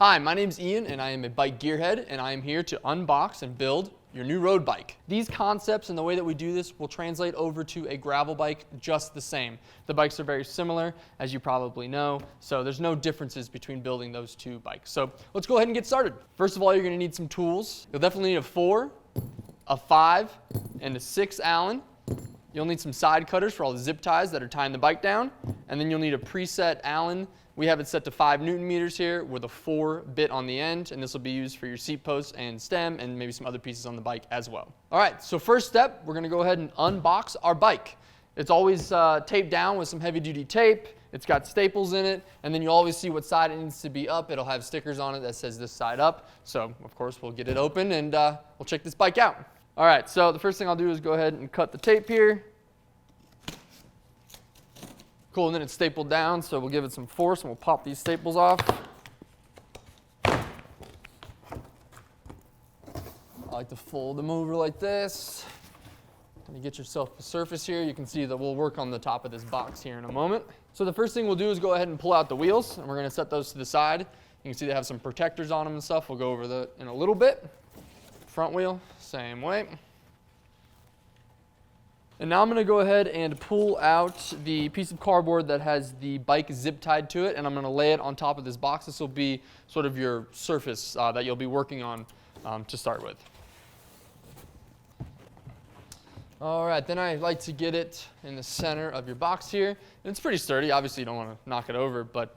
Hi, my name's Ian and I am a bike gearhead and I am here to unbox and build your new road bike. These concepts and the way that we do this will translate over to a gravel bike just the same. The bikes are very similar, as you probably know, so there's no differences between building those two bikes. So let's go ahead and get started. First of all, you're going to need some tools. You'll definitely need a 4, a 5, and a 6 Allen. You'll need some side cutters for all the zip ties that are tying the bike down, and then you'll need a preset Allen. We have it set to 5 Newton meters here with a 4 bit on the end, and this will be used for your seat post and stem and maybe some other pieces on the bike as well. All right, so first step, we're going to go ahead and unbox our bike. It's always taped down with some heavy duty tape. It's got staples in it, and then you always see what side it needs to be up. It'll have stickers on it that says this side up. So of course we'll get it open and we'll check this bike out. All right, so the first thing I'll do is go ahead and cut the tape here. Cool, and then it's stapled down, so we'll give it some force and we'll pop these staples off. I like to fold them over like this. When you get yourself a surface here, you can see that we'll work on the top of this box here in a moment. So the first thing we'll do is go ahead and pull out the wheels, and we're going to set those to the side. You can see they have some protectors on them and stuff. We'll go over that in a little bit. Front wheel, same way. And now I'm going to go ahead and pull out the piece of cardboard that has the bike zip tied to it, and I'm going to lay it on top of this box. This will be sort of your surface that you'll be working on to start with. All right, then I like to get it in the center of your box here. And it's pretty sturdy. Obviously, you don't want to knock it over, but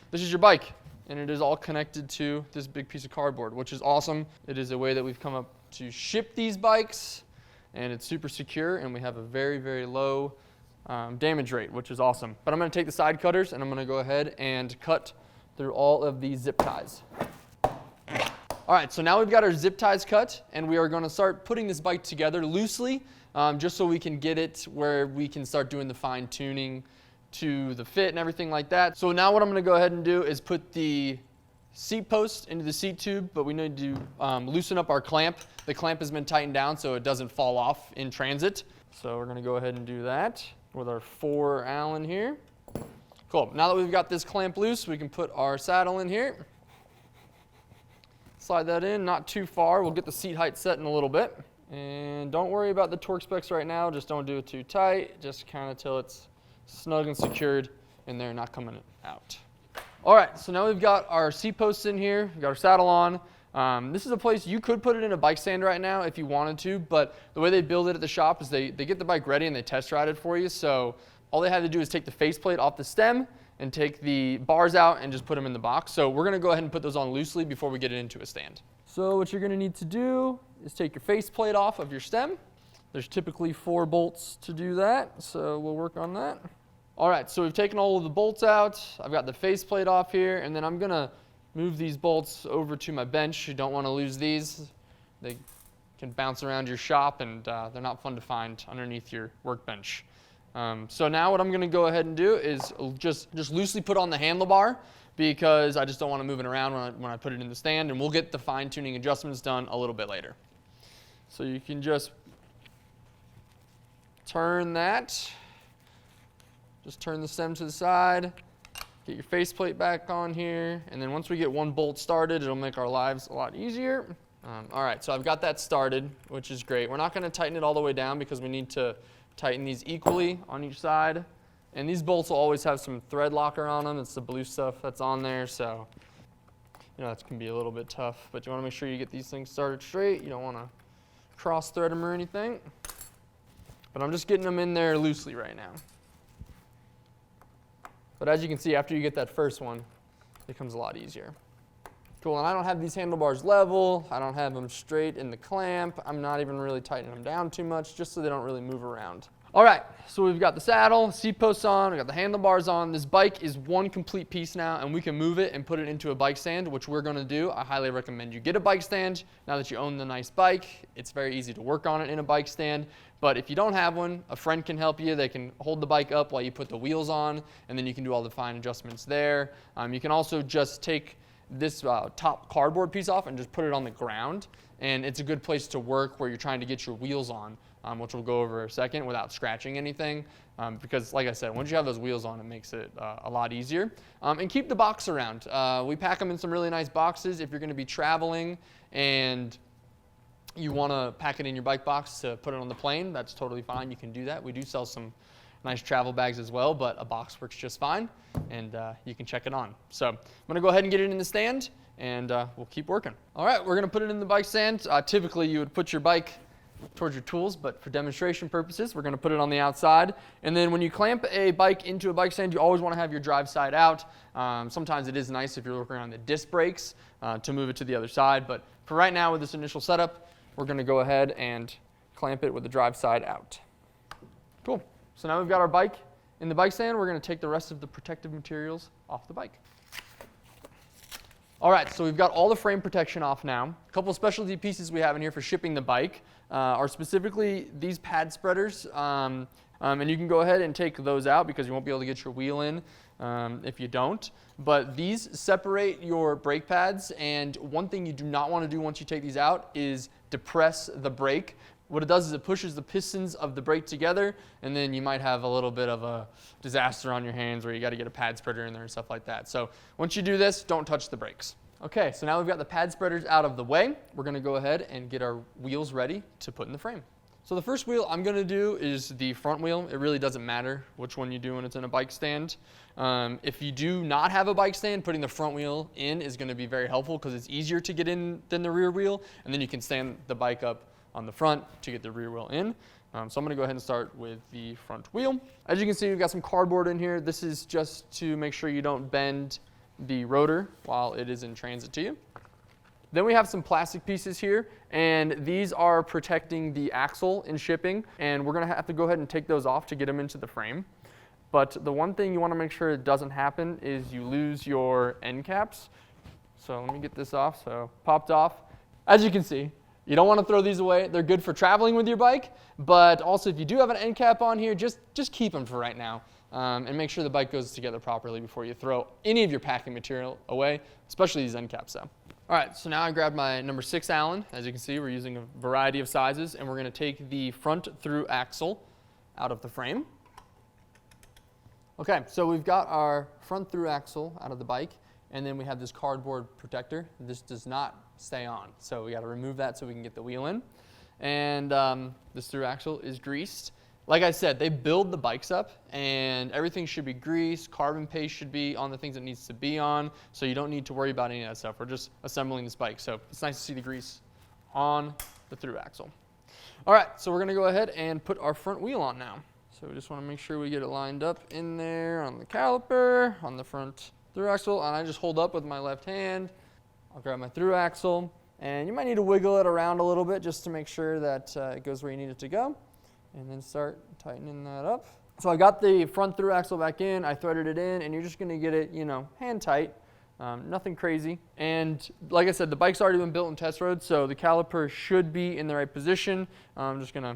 this is your bike, and it is all connected to this big piece of cardboard, which is awesome. It is a way that we've come up to ship these bikes. And it's super secure, and we have a very, very low damage rate, which is awesome. But I'm going to take the side cutters, and I'm going to go ahead and cut through all of these zip ties. All right, so now we've got our zip ties cut, and we are going to start putting this bike together loosely, just so we can get it where we can start doing the fine tuning to the fit and everything like that. So now what I'm going to go ahead and do is put the seat post into the seat tube, but we need to loosen up our clamp. The clamp has been tightened down so it doesn't fall off in transit. So we're going to go ahead and do that with our 4 Allen here. Cool. Now that we've got this clamp loose, we can put our saddle in here. Slide that in, not too far. We'll get the seat height set in a little bit. And don't worry about the torque specs right now. Just don't do it too tight. Just kind of till it's snug and secured and they're not coming out. All right, so now we've got our seat posts in here, we've got our saddle on. This is a place you could put it in a bike stand right now if you wanted to, but the way they build it at the shop is they get the bike ready and they test ride it for you. So all they have to do is take the faceplate off the stem and take the bars out and just put them in the box. So we're going to go ahead and put those on loosely before we get it into a stand. So what you're going to need to do is take your faceplate off of your stem. There's typically 4 bolts to do that, so we'll work on that. All right, so we've taken all of the bolts out. I've got the faceplate off here, and then I'm going to move these bolts over to my bench. You don't want to lose these. They can bounce around your shop, and they're not fun to find underneath your workbench. So now what I'm going to go ahead and do is just loosely put on the handlebar because I just don't want to move it around when I put it in the stand, and we'll get the fine-tuning adjustments done a little bit later. So you can just turn that. Just turn the stem to the side, get your faceplate back on here, and then once we get one bolt started, it'll make our lives a lot easier. All right, so I've got that started, which is great. We're not going to tighten it all the way down because we need to tighten these equally on each side. And these bolts will always have some thread locker on them. It's the blue stuff that's on there, so you know that can be a little bit tough. But you want to make sure you get these things started straight. You don't want to cross thread them or anything. But I'm just getting them in there loosely right now. But as you can see, after you get that first one, it becomes a lot easier. Cool, and I don't have these handlebars level. I don't have them straight in the clamp. I'm not even really tightening them down too much, just so they don't really move around. All right, so we've got the saddle, seat posts on, we've got the handlebars on. This bike is one complete piece now, and we can move it and put it into a bike stand, which we're going to do. I highly recommend you get a bike stand. Now that you own the nice bike, it's very easy to work on it in a bike stand. But if you don't have one, a friend can help you. They can hold the bike up while you put the wheels on, and then you can do all the fine adjustments there. You can also just take this top cardboard piece off and just put it on the ground, and it's a good place to work where you're trying to get your wheels on which we'll go over in a second, without scratching anything. Because like I said, once you have those wheels on, it makes it a lot easier. And keep the box around. We pack them in some really nice boxes. If you're going to be traveling and you want to pack it in your bike box to put it on the plane, that's totally fine. You can do that. We do sell some nice travel bags as well, but a box works just fine, and you can check it on. So I'm going to go ahead and get it in the stand, and we'll keep working. All right, we're going to put it in the bike stand. Typically, you would put your bike towards your tools, but for demonstration purposes, we're going to put it on the outside. And then when you clamp a bike into a bike stand, you always want to have your drive side out. Sometimes it is nice if you're working on the disc brakes to move it to the other side, but for right now with this initial setup, we're going to go ahead and clamp it with the drive side out. Cool. So now we've got our bike in the bike stand. We're going to take the rest of the protective materials off the bike. All right, so we've got all the frame protection off now. A couple of specialty pieces we have in here for shipping the bike are specifically these pad spreaders. And you can go ahead and take those out because you won't be able to get your wheel in if you don't. But these separate your brake pads, and one thing you do not want to do once you take these out is depress the brake. What it does is it pushes the pistons of the brake together, and then you might have a little bit of a disaster on your hands where you got to get a pad spreader in there and stuff like that. So once you do this, don't touch the brakes. Okay, so now we've got the pad spreaders out of the way. We're going to go ahead and get our wheels ready to put in the frame. So the first wheel I'm going to do is the front wheel. It really doesn't matter which one you do when it's in a bike stand. If you do not have a bike stand, putting the front wheel in is going to be very helpful because it's easier to get in than the rear wheel, and then you can stand the bike up on the front to get the rear wheel in. So I'm going to go ahead and start with the front wheel. As you can see, we've got some cardboard in here. This is just to make sure you don't bend the rotor while it is in transit to you. Then we have some plastic pieces here, and these are protecting the axle in shipping, and we're going to have to go ahead and take those off to get them into the frame. But the one thing you want to make sure it doesn't happen is you lose your end caps. So let me get this off. So popped off. As you can see, you don't want to throw these away. They're good for traveling with your bike, but also if you do have an end cap on here, just keep them for right now. And make sure the bike goes together properly before you throw any of your packing material away, especially these end caps though. All right, so now I grabbed my number 6 Allen. As you can see, we're using a variety of sizes, and we're going to take the front through axle out of the frame. Okay, so we've got our front through axle out of the bike, and then we have this cardboard protector. This does not stay on, so we got to remove that so we can get the wheel in. And this through axle is greased. Like I said, they build the bikes up, and everything should be greased. Carbon paste should be on the things it needs to be on, so you don't need to worry about any of that stuff. We're just assembling this bike, so it's nice to see the grease on the through axle. All right, so we're going to go ahead and put our front wheel on now. So we just want to make sure we get it lined up in there on the caliper, on the front through axle, and I just hold up with my left hand. I'll grab my through axle, and you might need to wiggle it around a little bit just to make sure that it goes where you need it to go. And then start tightening that up. So I got the front through axle back in, I threaded it in, and you're just gonna get it, hand tight, nothing crazy. And like I said, the bike's already been built in test roads, so the caliper should be in the right position. I'm just gonna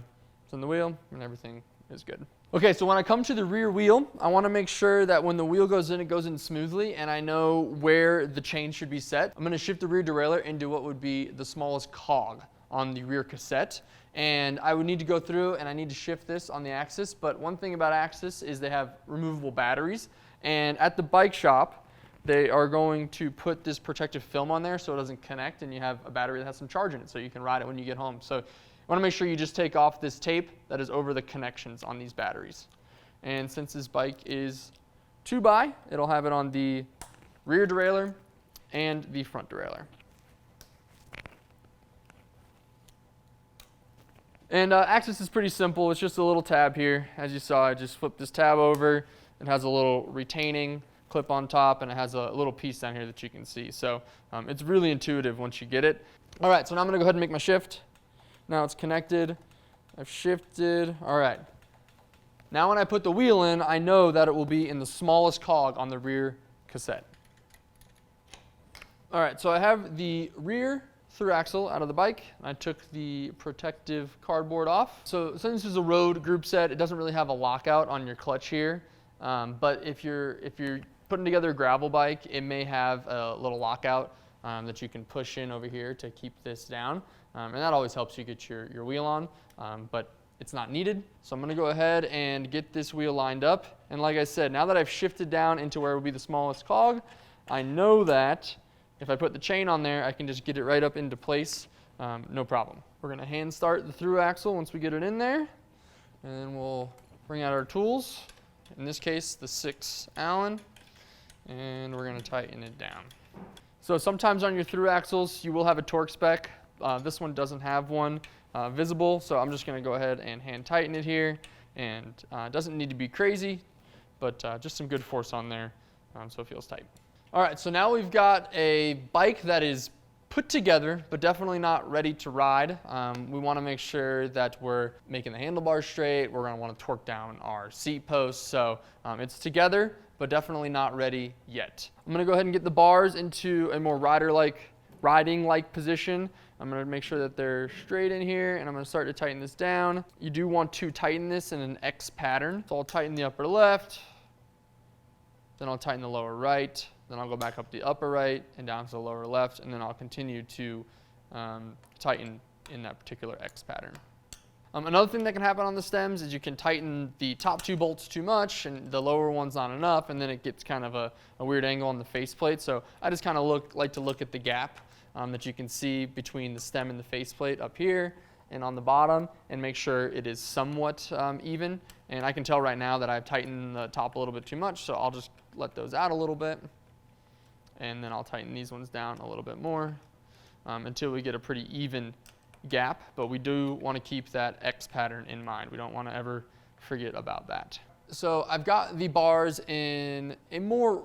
send the wheel, and everything is good. Okay, so when I come to the rear wheel, I wanna make sure that when the wheel goes in, it goes in smoothly, and I know where the chain should be set. I'm gonna shift the rear derailleur into what would be the smallest cog on the rear cassette. And I would need to go through and I need to shift this on the axis. But one thing about axis is they have removable batteries. And at the bike shop, they are going to put this protective film on there so it doesn't connect, and you have a battery that has some charge in it so you can ride it when you get home. So you want to make sure you just take off this tape that is over the connections on these batteries. And since this bike is 2x, it'll have it on the rear derailleur and the front derailleur. And axis is pretty simple. It's just a little tab here. As you saw, I just flipped this tab over. It has a little retaining clip on top, and it has a little piece down here that you can see. So it's really intuitive once you get it. All right, so now I'm going to go ahead and make my shift. Now it's connected. I've shifted. All right. Now when I put the wheel in, I know that it will be in the smallest cog on the rear cassette. All right, so I have the rear through axle out of the bike. I took the protective cardboard off. So since this is a road group set, it doesn't really have a lockout on your clutch here. But if you're putting together a gravel bike, it may have a little lockout that you can push in over here to keep this down. And that always helps you get your wheel on. But it's not needed. So I'm going to go ahead and get this wheel lined up. And like I said, now that I've shifted down into where would be the smallest cog, I know that if I put the chain on there, I can just get it right up into place, no problem. We're going to hand start the through axle once we get it in there, and then we'll bring out our tools. In this case, the 6 Allen, and we're going to tighten it down. So sometimes on your through axles, you will have a torque spec. This one doesn't have one visible, so I'm just going to go ahead and hand tighten it here, and it doesn't need to be crazy, but just some good force on there so it feels tight. All right, so now we've got a bike that is put together, but definitely not ready to ride. We want to make sure that we're making the handlebars straight. We're going to want to torque down our seat posts. So it's together, but definitely not ready yet. I'm going to go ahead and get the bars into a more riding-like position. I'm going to make sure that they're straight in here, and I'm going to start to tighten this down. You do want to tighten this in an X pattern. So I'll tighten the upper left, then I'll tighten the lower right, then I'll go back up the upper right and down to the lower left, and then I'll continue to tighten in that particular X pattern. Another thing that can happen on the stems is you can tighten the top 2 bolts too much and the lower one's not enough, and then it gets kind of a weird angle on the faceplate. So I just kind of like to look at the gap that you can see between the stem and the faceplate up here and on the bottom, and make sure it is somewhat even. And I can tell right now that I've tightened the top a little bit too much, so I'll just let those out a little bit. And then I'll tighten these ones down a little bit more until we get a pretty even gap. But we do want to keep that X pattern in mind. We don't want to ever forget about that. So I've got the bars in a more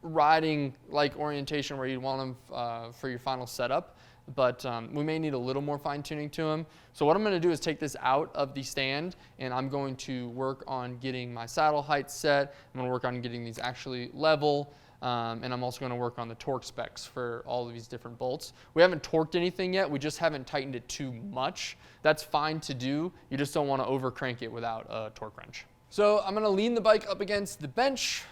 riding-like orientation where you'd want them for your final setup. But we may need a little more fine-tuning to them. So what I'm going to do is take this out of the stand, and I'm going to work on getting my saddle height set. I'm going to work on getting these actually level. And I'm also going to work on the torque specs for all of these different bolts. We haven't torqued anything yet. We just haven't tightened it too much. That's fine to do. You just don't want to over crank it without a torque wrench. So I'm going to lean the bike up against the bench.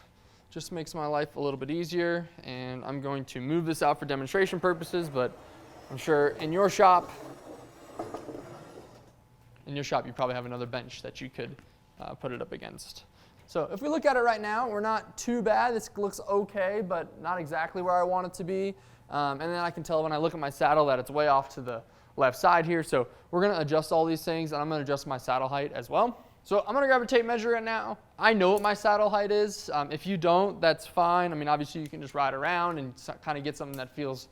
Just makes my life a little bit easier. And I'm going to move this out for demonstration purposes, but I'm sure in your shop you probably have another bench that you could put it up against. So if we look at it right now, we're not too bad. This looks okay, but not exactly where I want it to be. And then I can tell when I look at my saddle that it's way off to the left side here. So we're going to adjust all these things, and I'm going to adjust my saddle height as well. So I'm going to grab a tape measure right now. I know what my saddle height is. If you don't, that's fine. I mean, obviously you can just ride around and kind of get something that feels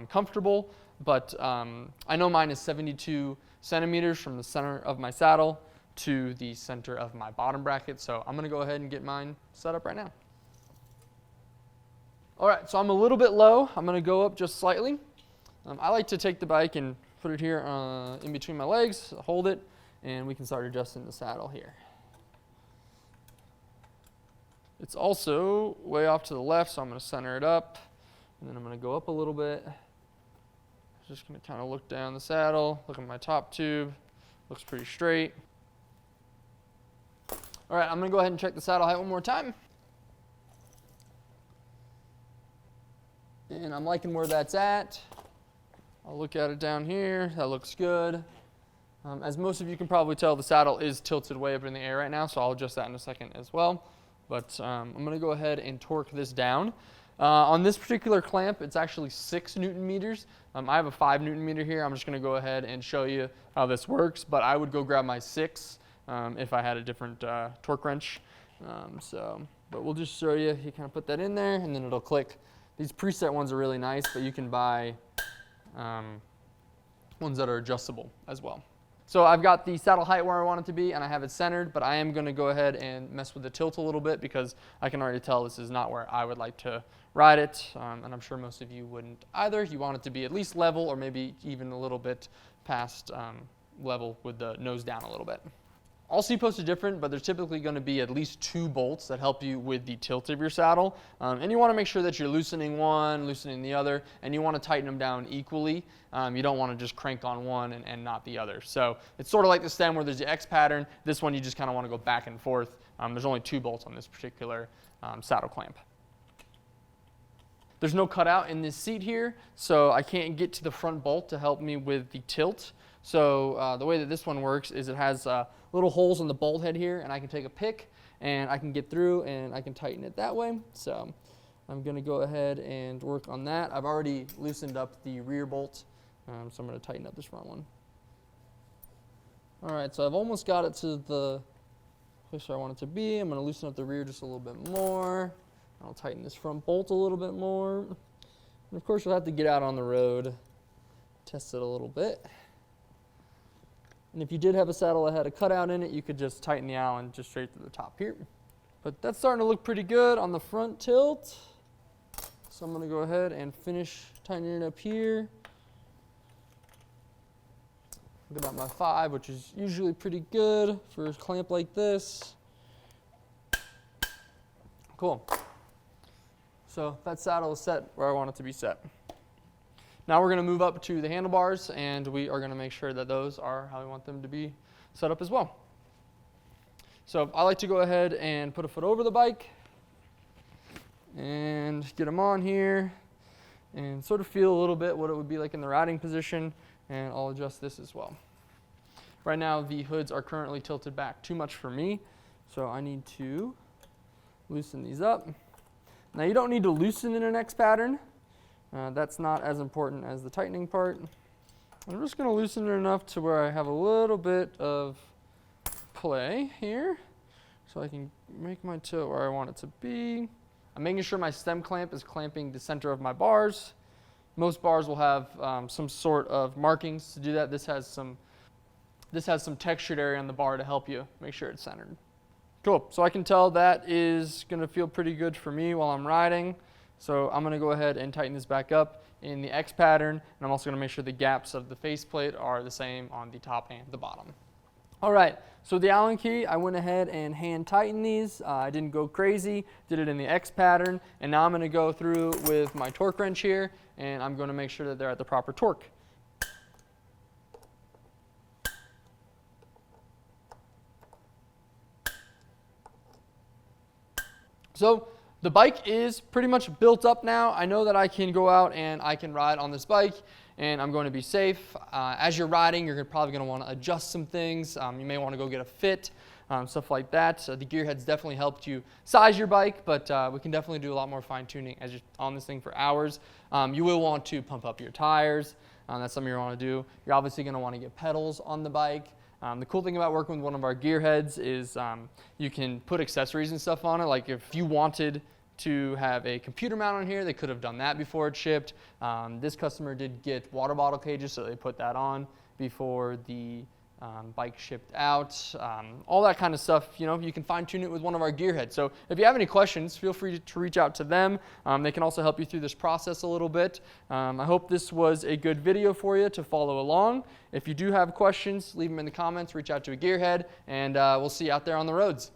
comfortable. But I know mine is 72 centimeters from the center of my saddle to the center of my bottom bracket. So I'm going to go ahead and get mine set up right now. All right, so I'm a little bit low. I'm going to go up just slightly. I like to take the bike and put it here in between my legs, hold it, and we can start adjusting the saddle here. It's also way off to the left, so I'm going to center it up, and then I'm going to go up a little bit. Just going to kind of look down the saddle, look at my top tube. Looks pretty straight. All right, I'm going to go ahead and check the saddle height one more time. And I'm liking where that's at. I'll look at it down here. That looks good. As most of you can probably tell, the saddle is tilted way up in the air right now, so I'll adjust that in a second as well. But I'm going to go ahead and torque this down. On this particular clamp, it's actually 6 Newton meters. I have a 5 Newton meter here. I'm just going to go ahead and show you how this works, but I would go grab my 6 if I had a different torque wrench. But we'll just show you. You kind of put that in there, and then it'll click. These preset ones are really nice, but you can buy ones that are adjustable as well. So I've got the saddle height where I want it to be, and I have it centered, but I am going to go ahead and mess with the tilt a little bit because I can already tell this is not where I would like to ride it, and I'm sure most of you wouldn't either. You want it to be at least level or maybe even a little bit past level with the nose down a little bit. All seat posts are different, but there's typically going to be at least 2 bolts that help you with the tilt of your saddle. And you want to make sure that you're loosening one, loosening the other, and you want to tighten them down equally. You don't want to just crank on one and not the other. So it's sort of like the stem where there's the X pattern. This one you just kind of want to go back and forth. There's only 2 bolts on this particular saddle clamp. There's no cutout in this seat here, so I can't get to the front bolt to help me with the tilt. So the way that this one works is it has little holes in the bolt head here, and I can take a pick and I can get through and I can tighten it that way. So I'm going to go ahead and work on that. I've already loosened up the rear bolt, so I'm going to tighten up this front one. All right, so I've almost got it to the place where I want it to be. I'm going to loosen up the rear just a little bit more. I'll tighten this front bolt a little bit more. And of course, you'll have to get out on the road, test it a little bit. And if you did have a saddle that had a cutout in it, you could just tighten the Allen just straight to the top here. But that's starting to look pretty good on the front tilt. So I'm going to go ahead and finish tightening it up here. Look at my 5, which is usually pretty good for a clamp like this. Cool. So that saddle is set where I want it to be set. Now we're going to move up to the handlebars, and we are going to make sure that those are how we want them to be set up as well. So I like to go ahead and put a foot over the bike and get them on here and sort of feel a little bit what it would be like in the riding position, and I'll adjust this as well. Right now the hoods are currently tilted back too much for me, so I need to loosen these up. Now you don't need to loosen in an X pattern. That's not as important as the tightening part. I'm just going to loosen it enough to where I have a little bit of play here, so I can make my tilt where I want it to be. I'm making sure my stem clamp is clamping the center of my bars. Most bars will have some sort of markings to do that. This has some textured area on the bar to help you make sure it's centered. Cool, so I can tell that is going to feel pretty good for me while I'm riding. So I'm going to go ahead and tighten this back up in the X pattern, and I'm also going to make sure the gaps of the faceplate are the same on the top and the bottom. All right, so the Allen key, I went ahead and hand tightened these. I didn't go crazy, did it in the X pattern, and now I'm going to go through with my torque wrench here, and I'm going to make sure that they're at the proper torque. So the bike is pretty much built up now. I know that I can go out and I can ride on this bike, and I'm going to be safe. As you're riding, you're probably going to want to adjust some things. You may want to go get a fit, stuff like that. So the Gearheads definitely helped you size your bike, but we can definitely do a lot more fine tuning as you're on this thing for hours. You will want to pump up your tires. That's something you want to do. You're obviously going to want to get pedals on the bike. The cool thing about working with one of our Gearheads is you can put accessories and stuff on it. Like if you wanted to have a computer mount on here, they could have done that before it shipped. This customer did get water bottle cages, so they put that on before the bike shipped out. All that kind of stuff, you know, you can fine tune it with one of our Gearheads. So if you have any questions, feel free to reach out to them. They can also help you through this process a little bit. I hope this was a good video for you to follow along. If you do have questions, leave them in the comments, reach out to a Gearhead, and we'll see you out there on the roads.